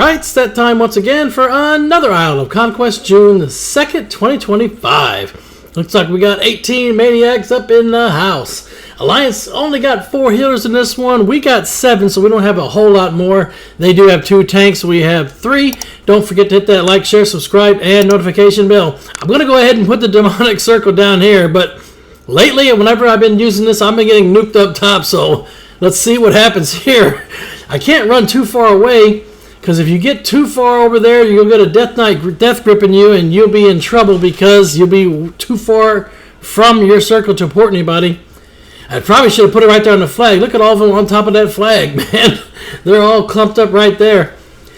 Alright, it's that time once again for another Isle of Conquest, June the 2nd, 2025. Looks like we got 18 maniacs up in the house. Alliance only got 4 healers in this one. We got 7, so we don't have a whole lot more. They do have 2 tanks, we have 3. Don't forget to hit that like, share, subscribe, and notification bell. I'm going to go ahead and put the demonic circle down here, but lately, whenever I've been using this, I've been getting nuked up top, so let's see what happens here. I can't run too far away, because if you get too far over there, you'll get a death gripping you, and you'll be in trouble because you'll be too far from your circle to port anybody. I probably should have put it right there on the flag. Look at all of them on top of that flag, man. They're all clumped up right there.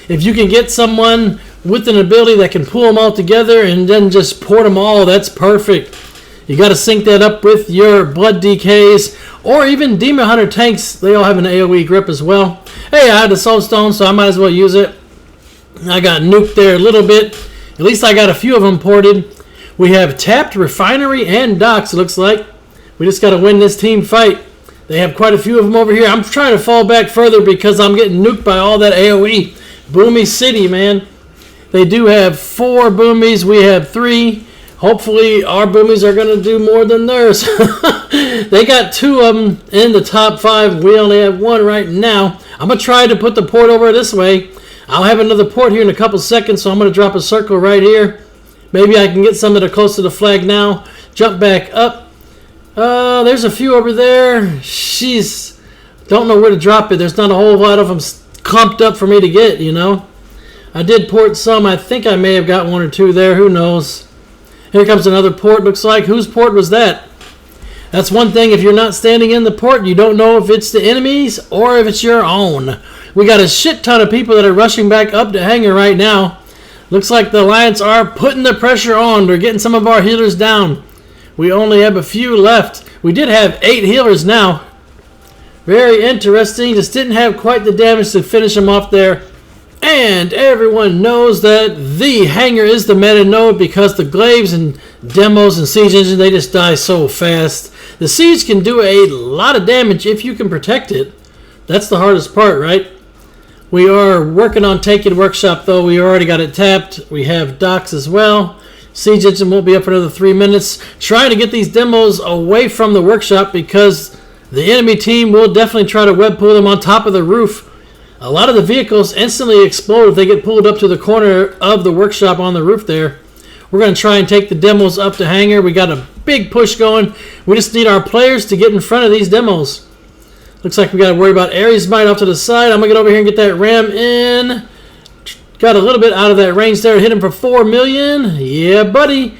If you can get someone with an ability that can pull them all together and then just port them all, that's perfect. You got to sync that up with your blood DKs or even Demon Hunter tanks. They all have an AoE grip as well. Hey, I had the Soul Stone, so I might as well use it. I got nuked there a little bit. At least I got a few of them ported. We have tapped refinery and docks, it looks like. We just got to win this team fight. They have quite a few of them over here. I'm trying to fall back further because I'm getting nuked by all that AoE. Boomy City, man. They do have 4 boomies. We have 3. Hopefully our boomies are going to do more than theirs. They got 2 of them in the top 5. We only have 1 right now. I'm going to try to put the port over this way. I'll have another port here in a couple seconds, so I'm going to drop a circle right here. Maybe I can get some that are close to the flag now. Jump back up. There's a few over there. Jeez. Don't know where to drop it. There's not a whole lot of them clumped up for me to get, you know. I did port some. I think I may have got 1 or 2 there. Who knows? Here comes another port, looks like. Whose port was that? That's one thing. If you're not standing in the port, you don't know if it's the enemy's or if it's your own. We got a shit ton of people that are rushing back up to Hangar right now. Looks like the Alliance are putting the pressure on. They're getting some of our healers down. We only have a few left. We did have 8 healers now. Very interesting. Just didn't have quite the damage to finish them off there. And everyone knows that the Hangar is the meta node because the Glaives and Demos and Siege Engine, they just die so fast. The Siege can do a lot of damage if you can protect it. That's the hardest part, right? We are working on taking Workshop, though. We already got it tapped. We have docks as well. Siege Engine won't be up for another 3 minutes. Trying to get these demos away from the Workshop because the enemy team will definitely try to web pull them on top of the roof. A lot of the vehicles instantly explode if they get pulled up to the corner of the Workshop on the roof there. We're going to try and take the demos up to Hangar. We got a big push going. We just need our players to get in front of these demos. Looks like we got to worry about Ares Might off to the side. I'm going to get over here and get that ram in. Got a little bit out of that range there. Hit him for 4 million. Yeah, buddy.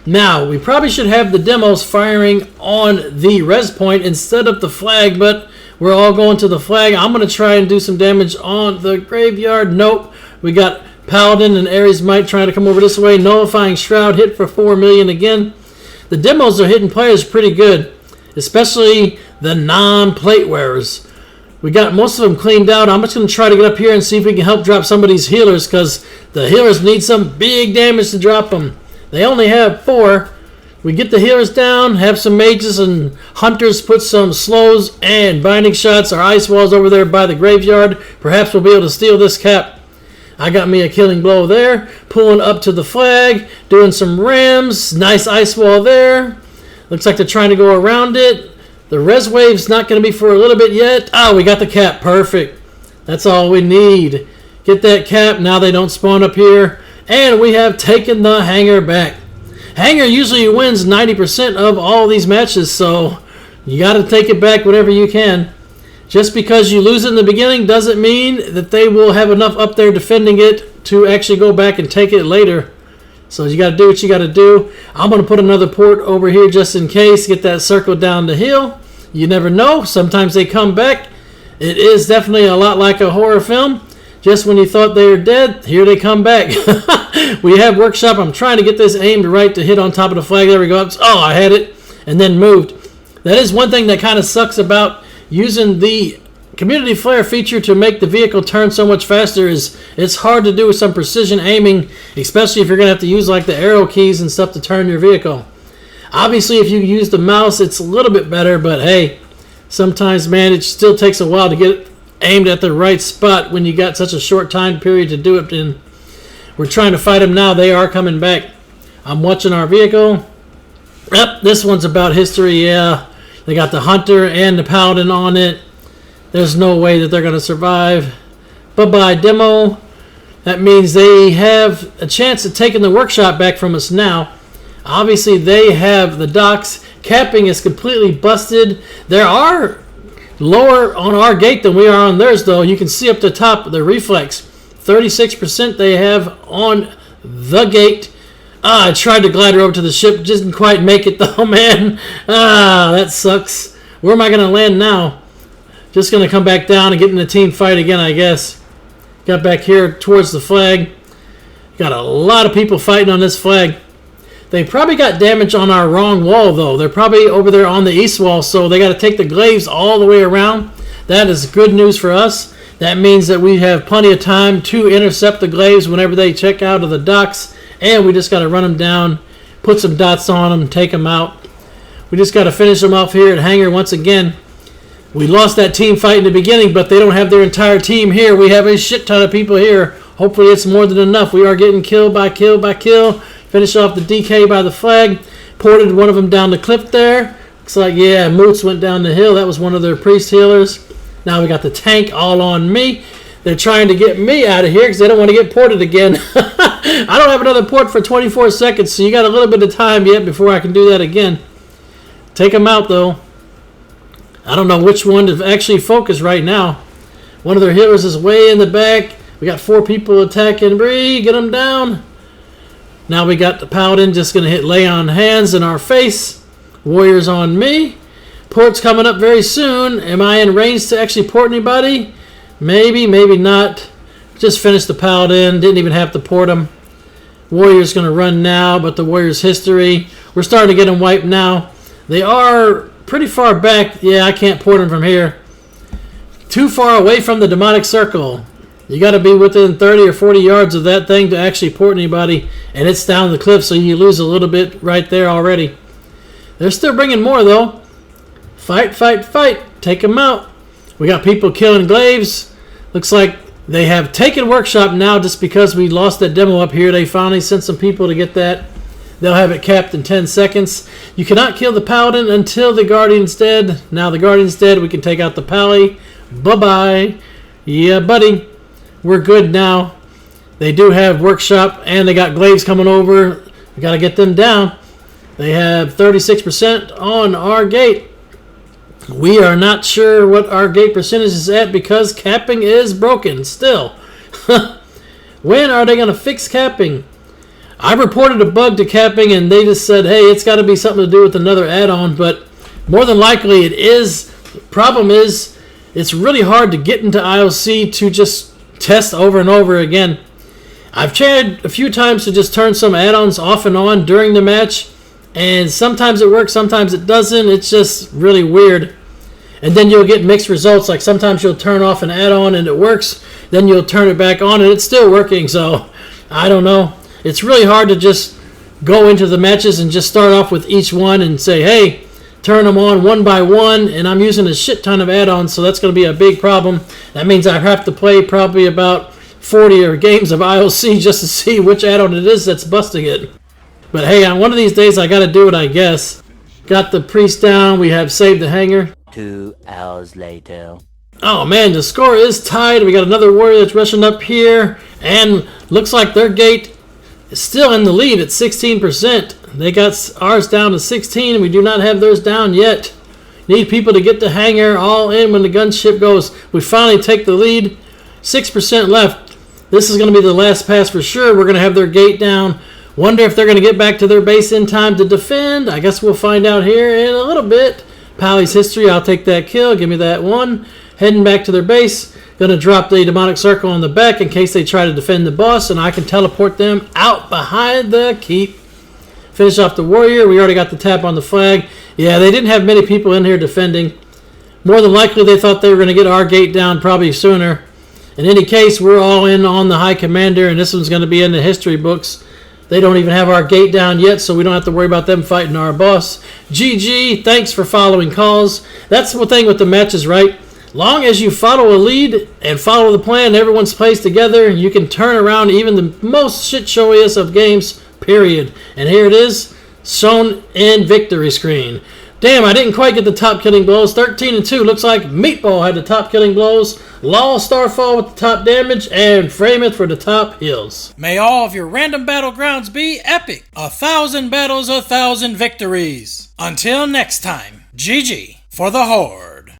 Now, we probably should have the demos firing on the res point instead of the flag, but we're all going to the flag. I'm going to try and do some damage on the graveyard. Nope. We got Paladin and Ares Might trying to come over this way. Nullifying Shroud hit for 4 million again. The demos are hitting players pretty good, especially the non-plate wearers. We got most of them cleaned out. I'm just going to try to get up here and see if we can help drop some of these healers because the healers need some big damage to drop them. They only have 4. We get the healers down, have some mages and hunters put some slows and binding shots or ice walls over there by the graveyard. Perhaps we'll be able to steal this cap. I got me a killing blow there. Pulling up to the flag, doing some rams. Nice ice wall there. Looks like they're trying to go around it. The res wave's not going to be for a little bit yet. Oh, we got the cap. Perfect. That's all we need. Get that cap. Now they don't spawn up here. And we have taken the Hangar back. Hangar usually wins 90% of all these matches, so you got to take it back whenever you can. Just because you lose it in the beginning doesn't mean that they will have enough up there defending it to actually go back and take it later. So you got to do what you got to do. I'm going to put another port over here just in case. Get that circle down the hill. You never know. Sometimes they come back. It is definitely a lot like a horror film. Just when you thought they were dead, here they come back. We have Workshop. I'm trying to get this aimed right to hit on top of the flag. There we go. Oh, I had it and then moved. That is one thing that kind of sucks about using the Community Flare feature to make the vehicle turn so much faster is it's hard to do with some precision aiming, especially if you're going to have to use like the arrow keys and stuff to turn your vehicle. Obviously, if you use the mouse, it's a little bit better, but hey, sometimes, man, it still takes a while to get aimed at the right spot when you got such a short time period to do it in. We're trying to fight them now. They are coming back. I'm watching our vehicle. Yep, this one's about history, yeah. They got the Hunter and the Paladin on it. There's no way that they're going to survive. Bye-bye, Demo. That means they have a chance at taking the workshop back from us now. Obviously, they have the docks. Capping is completely busted. There are lower on our gate than we are on theirs, though. You can see up the top the reflex. 36% they have on the gate. I tried to glide her over to the ship. Just didn't quite make it, though, man. That sucks. Where am I going to land now? Just going to come back down and get in a team fight again, I guess. Got back here towards the flag. Got a lot of people fighting on this flag. They probably got damage on our wrong wall, though. They're probably over there on the east wall, so they got to take the Glaives all the way around. That is good news for us. That means that we have plenty of time to intercept the Glaives whenever they check out of the docks, and we just got to run them down, put some dots on them, take them out. We just got to finish them off here at Hangar once again. We lost that team fight in the beginning, but they don't have their entire team here. We have a shit ton of people here. Hopefully it's more than enough. We are getting kill by kill by kill. Finish off the DK by the flag. Ported one of them down the cliff there. Looks like, yeah, Moots went down the hill. That was one of their priest healers. Now we got the tank all on me. They're trying to get me out of here because they don't want to get ported again. I don't have another port for 24 seconds, so you got a little bit of time yet before I can do that again. Take them out, though. I don't know which one to actually focus right now. One of their healers is way in the back. We got 4 people attacking Bree. Get them down. Now we got the Paladin just going to hit lay on hands in our face. Warriors on me. Port's coming up very soon. Am I in range to actually port anybody? Maybe, maybe not. Just finished the Paladin. Didn't even have to port them. Warrior's going to run now, but the Warrior's history. We're starting to get them wiped now. They are pretty far back. Yeah, I can't port them from here. Too far away from the demonic circle. You got to be within 30 or 40 yards of that thing to actually port anybody, and it's down the cliff, so you lose a little bit right there already. They're still bringing more, though. Fight, fight, fight. Take them out. We got people killing Glaives. Looks like they have taken workshop now just because we lost that demo up here. They finally sent some people to get that. They'll have it capped in 10 seconds. You cannot kill the Paladin until the Guardian's dead. Now the Guardian's dead, we can take out the Pally. Bye-bye. Yeah, buddy. We're good now. They do have workshop, and they got Glaives coming over. We got to get them down. They have 36% on our gate. We are not sure what our gate percentage is at because capping is broken still. When are they going to fix capping? I reported a bug to capping, and they just said, hey, it's got to be something to do with another add-on, but more than likely it is. The problem is it's really hard to get into IOC to just test over and over again. I've tried a few times to just turn some add-ons off and on during the match, and sometimes it works, sometimes it doesn't. It's just really weird. And then you'll get mixed results. Like sometimes you'll turn off an add-on and it works, then you'll turn it back on and it's still working. So I don't know. It's really hard to just go into the matches and just start off with each one and say, hey, turn them on one by one, and I'm using a shit ton of add-ons, so that's going to be a big problem. That means I have to play probably about 40 or games of IOC just to see which add-on it is that's busting it. But hey, on one of these days I got to do it, I guess. Got the priest down. We have saved the hangar. 2 hours later. Oh man, the score is tied. We got another warrior that's rushing up here, and looks like their gate is still in the lead at 16%. They got ours down to 16, and we do not have theirs down yet. Need people to get the hangar all in when the gunship goes. We finally take the lead. 6% left. This is going to be the last pass for sure. We're going to have their gate down. Wonder if they're going to get back to their base in time to defend. I guess we'll find out here in a little bit. Pally's history, I'll take that kill. Give me that one. Heading back to their base. Going to drop the demonic circle on the back in case they try to defend the boss, and I can teleport them out behind the keep. Finish off the warrior. We already got the tap on the flag. Yeah, they didn't have many people in here defending. More than likely, they thought they were going to get our gate down probably sooner. In any case, we're all in on the High Commander, and this one's going to be in the history books. They don't even have our gate down yet, so we don't have to worry about them fighting our boss. GG, thanks for following calls. That's the thing with the matches, right? Long as you follow a lead and follow the plan, everyone's plays together, you can turn around even the most shit-showiest of games, period. And here it is, shown in victory screen. Damn, I didn't quite get the top killing blows. 13-2. Looks like Meatball had the top killing blows. Law Starfall with the top damage. And Freymuth for the top heals. May all of your random battlegrounds be epic. 1,000 battles, 1,000 victories. Until next time, GG for the Horde.